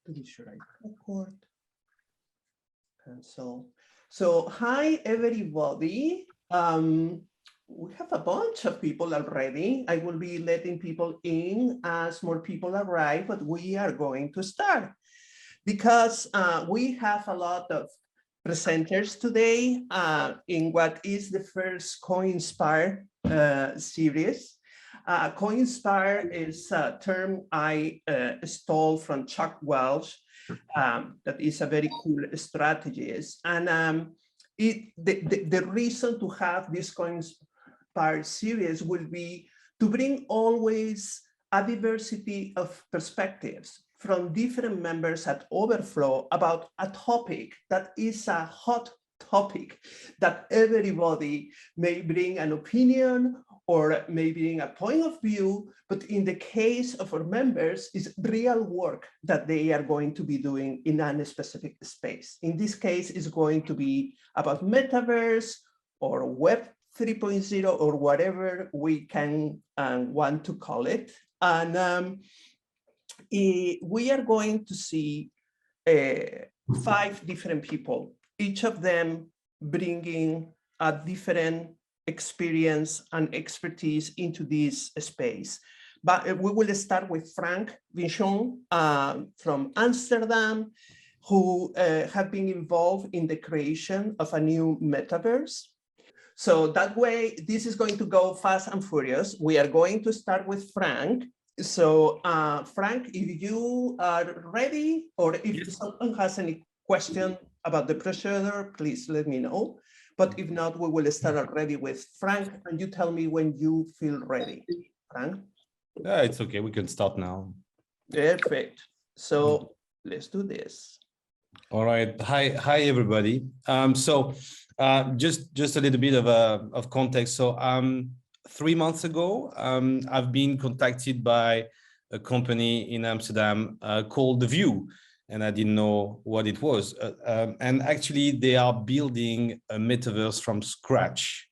to be sure I record. So hi everybody. We have a bunch of people already. I will be letting people in as more people arrive, but we are going to start because we have a lot of presenters today in what is the first CoInspire series. CoInspire is a term I stole from Chuck Welch. That is a very cool strategist. And the reason to have this CoInspire series will be to bring always a diversity of perspectives from different members at Overflow about a topic that is a hot topic that everybody may bring an opinion or maybe in a point of view, but in the case of our members, is real work that they are going to be doing in a specific space. In this case, it's going to be about metaverse or Web 3.0 or whatever we can want to call it. And we are going to see 5 different people, each of them bringing a different experience and expertise into this space. But we will start with Frank Vichon from Amsterdam, who have been involved in the creation of a new metaverse. So that way, this is going to go fast and furious. We are going to start with Frank. So Frank, if you are ready, or if someone has any question about the procedure, please let me know. But if not, we will start already with Frank, and you tell me when you feel ready. Frank? Yeah, it's okay. We can start now. Perfect. So let's do this. All right. Hi, everybody. Just a little bit of context. So 3 months ago, I've been contacted by a company in Amsterdam called The View. And I didn't know what it was. And actually, they are building a metaverse from scratch.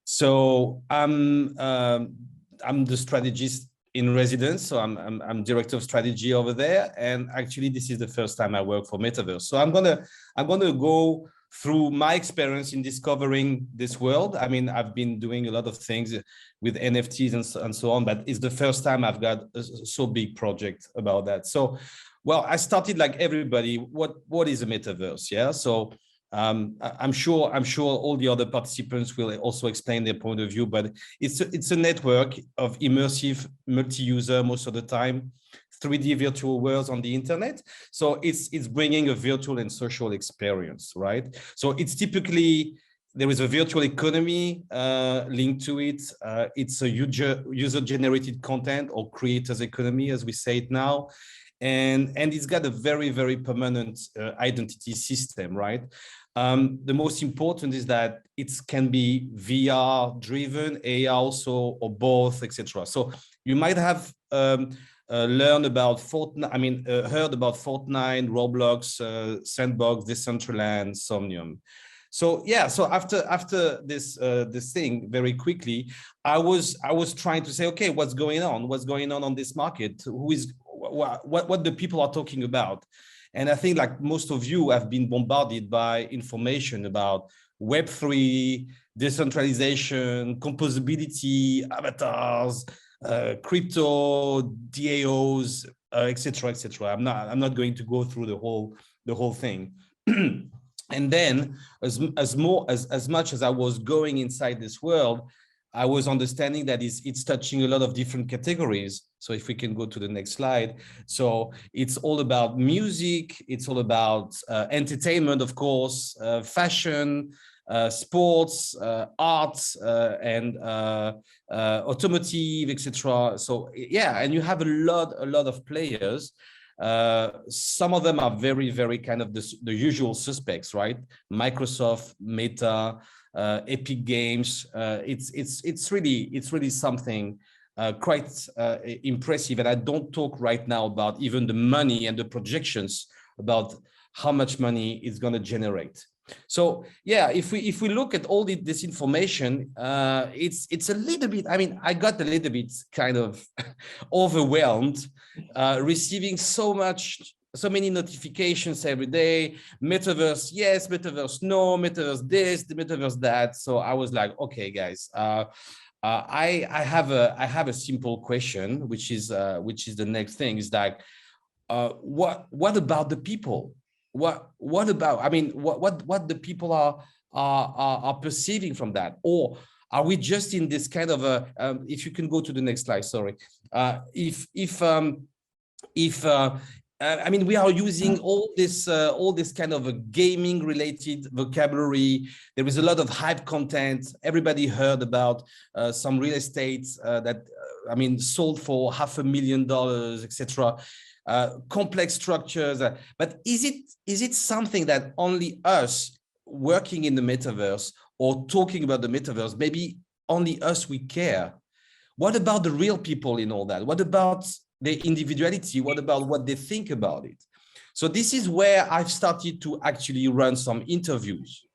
So I'm the strategist in residence. So I'm director of strategy over there. And actually, this is the first time I work for metaverse. So I'm gonna go through my experience in discovering this world. I mean, I've been doing a lot of things with NFTs and so on, but it's the first time I've got a so big project about that. So, well, I started like everybody. What is a metaverse? Yeah. So I'm sure all the other participants will also explain their point of view, but it's a network of immersive multi-user most of the time, 3D virtual worlds on the internet. So it's bringing a virtual and social experience, right? So it's typically, there is a virtual economy linked to it. It's a user-generated content or creators economy, as we say it now. And it's got a very, very permanent identity system, right? The most important is that it can be VR driven, AR also, or both, etc. So you might have learned about Fortnite, heard about Fortnite, Roblox, Sandbox, Decentraland, Somnium. So yeah, so after this thing, very quickly, I was trying to say, okay, what's going on this market? Who is what the people are talking about? And I think like most of you have been bombarded by information about Web3, decentralization, composability, avatars, crypto, DAOs, etc., etc. I'm not going to go through the whole thing. And then as much as I was going inside this world, I was understanding that it's touching a lot of different categories. So if we can go to the next slide. So it's all about music, it's all about entertainment, of course, fashion, sports, arts, and automotive, etc. So yeah, and you have a lot of players. Some of them are very, very kind of the usual suspects, right? Microsoft, Meta, Epic Games. It's really something quite impressive. And I don't talk right now about even the money and the projections about how much money it's going to generate. So yeah, if we look at all this information, it's a little bit, I mean, I got a little bit kind of overwhelmed receiving so much so many notifications every day. Metaverse, yes, metaverse, no, metaverse this, the metaverse that. So I was like, okay, guys, I have a simple question, which is the next thing is like, what about the people? What about? I mean, what the people are perceiving from that, or are we just in this kind of a? If you can go to the next slide, sorry. If I mean, we are using all this kind of a gaming related vocabulary. There is a lot of hype content. Everybody heard about some real estate that I mean sold for $500,000, etc. Complex structures. But is it something that only us working in the metaverse or talking about the metaverse, maybe only us we care? What about the real people in all that? What about their individuality? What about what they think about it? So this is where I've started to actually run some interviews.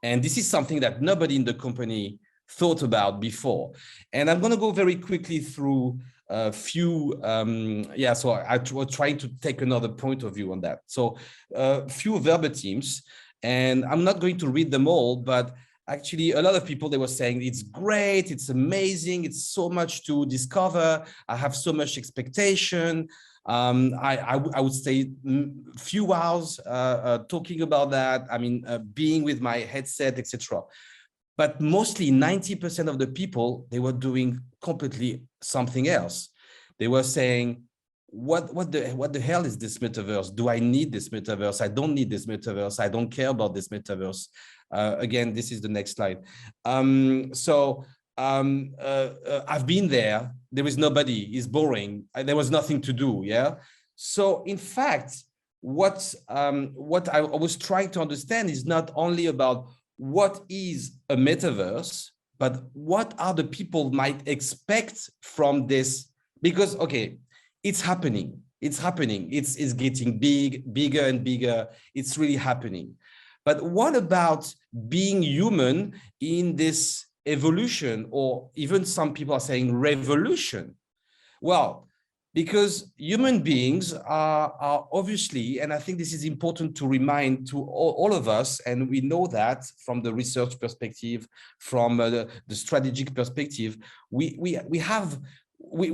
And this is something that nobody in the company thought about before. And I'm going to go very quickly through a few, so I was trying to take another point of view on that. So a few verbatims, and I'm not going to read them all, but actually a lot of people, they were saying it's great, it's amazing, it's so much to discover, I have so much expectation. I would say few hours talking about that. I mean, being with my headset, etc. But mostly 90% of the people, they were doing completely something else. They were saying, what the hell is this metaverse? Do I need this metaverse? I don't need this metaverse. I don't care about this metaverse. Again, this is the next slide. I've been there. There is nobody. It's boring. There was nothing to do. Yeah. So in fact, what I was trying to understand is not only about what is a metaverse, but what are the people might expect from this? Because, okay, it's happening. It's happening. It's getting bigger and bigger. It's really happening. But what about being human in this evolution, or even some people are saying revolution? Well, because human beings are obviously, and I think this is important to remind to all of us, and we know that from the research perspective, from the strategic perspective, we're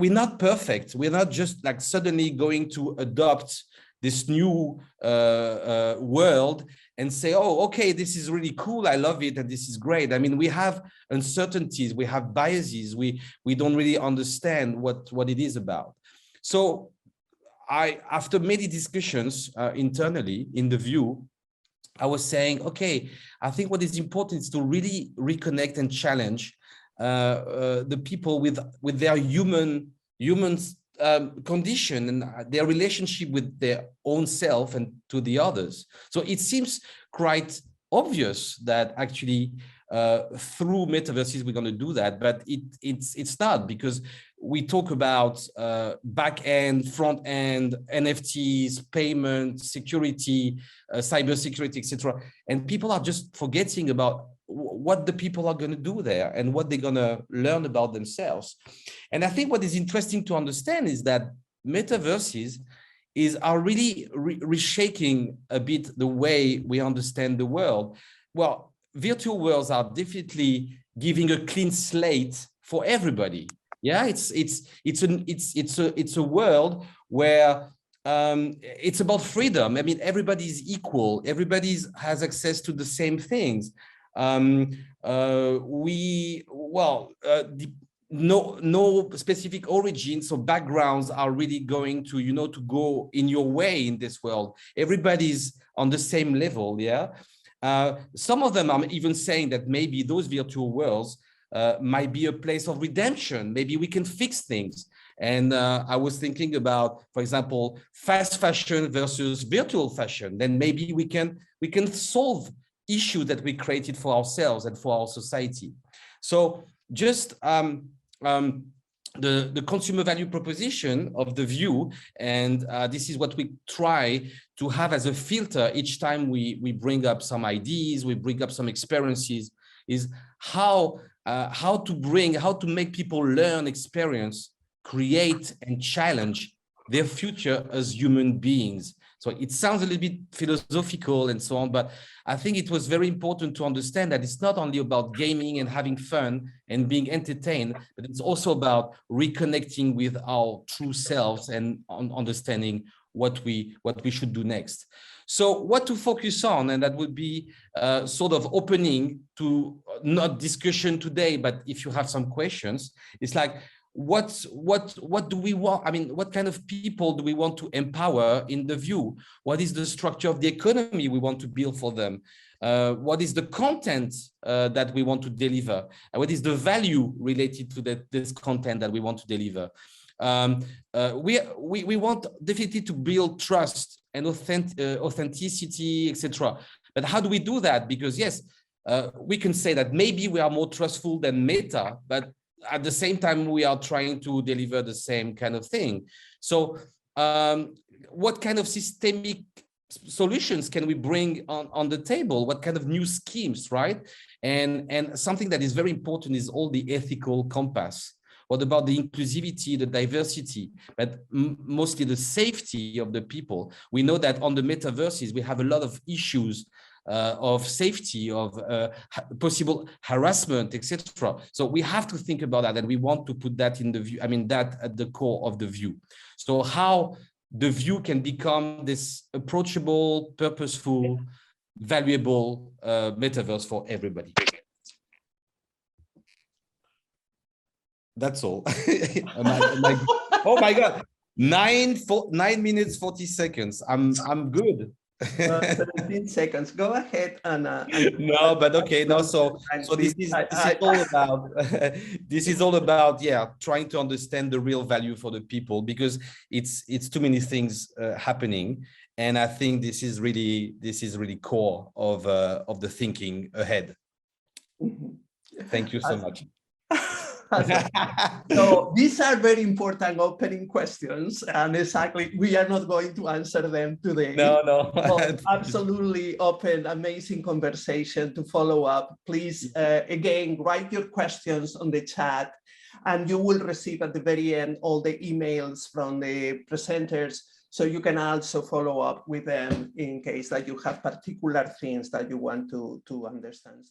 not perfect. We're not just like suddenly going to adopt this new world and say, oh, okay, this is really cool, I love it, and this is great. I mean, we have uncertainties, we have biases, we don't really understand what it is about. So after many discussions internally in the view, I was saying, okay, I think what is important is to really reconnect and challenge the people with their human condition and their relationship with their own self and to the others. So it seems quite obvious that actually through metaverses we're going to do that, but it's not, because we talk about back end, front end, NFTs, payment, security, cyber security, etc. And people are just forgetting about what the people are going to do there and what they're going to learn about themselves. And I think what is interesting to understand is that metaverses are really reshaping a bit the way we understand the world. Well, virtual worlds are definitely giving a clean slate for everybody. Yeah, it's a world where it's about freedom. I mean, everybody is equal. Everybody has access to the same things. No specific origins or backgrounds are really going to, to go in your way in this world. Everybody's on the same level. Yeah. Some of them are even saying that maybe those virtual worlds might be a place of redemption. Maybe we can fix things. And I was thinking about, for example, fast fashion versus virtual fashion. Then maybe we can solve issues that we created for ourselves and for our society. So just the consumer value proposition of the view, and this is what we try to have as a filter each time we bring up some ideas, we bring up some experiences, is how to make people learn, experience, create, and challenge their future as human beings. So it sounds a little bit philosophical and so on, but I think it was very important to understand that it's not only about gaming and having fun and being entertained, but it's also about reconnecting with our true selves and understanding what we should do next. So what to focus on, and that would be sort of opening to not discussion today, but if you have some questions, it's like, what do we want? I mean, what kind of people do we want to empower in the view? What is the structure of the economy we want to build for them? What is the content that we want to deliver? What is the value related to this content that we want to deliver? We want definitely to build trust and authenticity, etc. But how do we do that? Because yes, we can say that maybe we are more trustful than Meta, but at the same time, we are trying to deliver the same kind of thing. So what kind of systemic solutions can we bring on the table? What kind of new schemes, right? And something that is very important is all the ethical compass. What about the inclusivity, the diversity, but mostly the safety of the people? We know that on the metaverses, we have a lot of issues of safety, of possible harassment, etc. So we have to think about that, and we want to put that in the view. I mean, that at the core of the view. So how the view can become this approachable, purposeful, valuable metaverse for everybody. That's all. Oh my God, 9 minutes 40 seconds. I'm good. 17 seconds. Go ahead and no, but okay, no. So this is all about this is all about trying to understand the real value for the people, because it's too many things happening, and I think this is really core of the thinking ahead. Thank you so much. So these are very important opening questions, and exactly, we are not going to answer them today. No. Absolutely open, amazing conversation to follow up. Please, again, write your questions on the chat, and you will receive at the very end all the emails from the presenters, so you can also follow up with them in case that you have particular things that you want to understand.